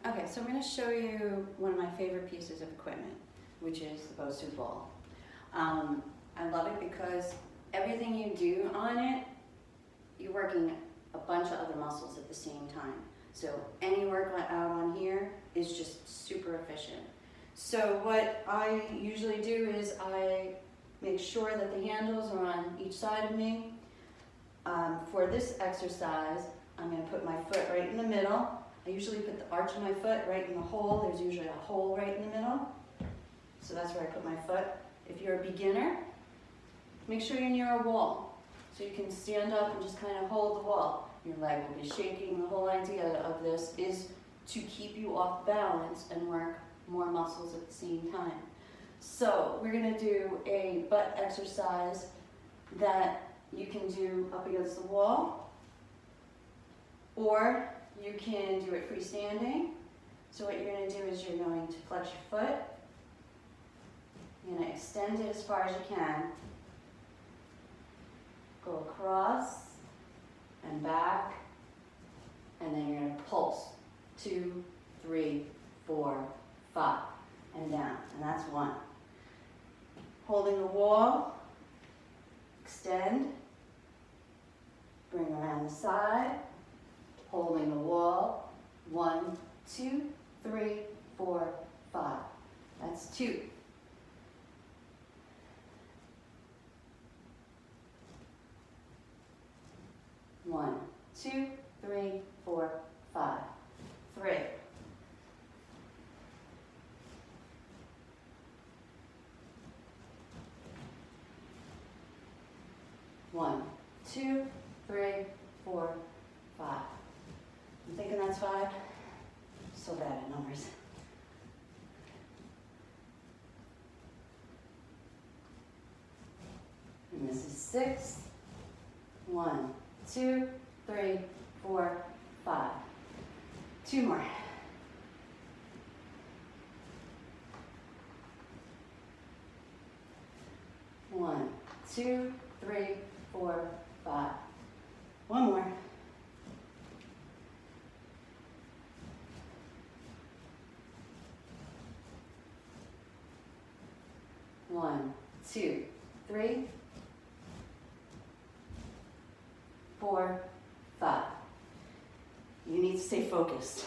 Okay, so I'm going to show you one of my favorite pieces of equipment, which is the Bosu ball. I love it because everything you do on it, you're working a bunch of other muscles at the same time. So any work out on here is just super efficient. So what I usually do is I make sure that the handles are on each side of me. For this exercise, I'm going to put my foot right in the middle. I usually put the arch of my foot right in the hole. There's usually a hole right in the middle. So that's where I put my foot. If you're a beginner, make sure you're near a wall. So you can stand up and just kind of hold the wall. Your leg will be shaking. The whole idea of this is to keep you off balance and work more muscles at the same time. So we're going to do a butt exercise that you can do up against the wall, or you can do it freestanding. So what you're going to do is you're going to flex your foot. You're going to extend it as far as you can. Go across and back. And then you're going to pulse. 2, 3, 4, 5. And down. And that's 1. Holding the wall. Extend. Bring around the side. Holding the wall. 1, 2, 3, 4, 5. That's 2. One, 2, 3, 4, 5. 3. 1, 2, 3, 4, 5. I'm thinking that's 5. I'm so bad at numbers. And this is 6. 1, 2, 3, 4, 5. 2 more. One, 2, 3, 4, 5. 1 more. 1, 2, 3, 4, 5. You need to stay focused.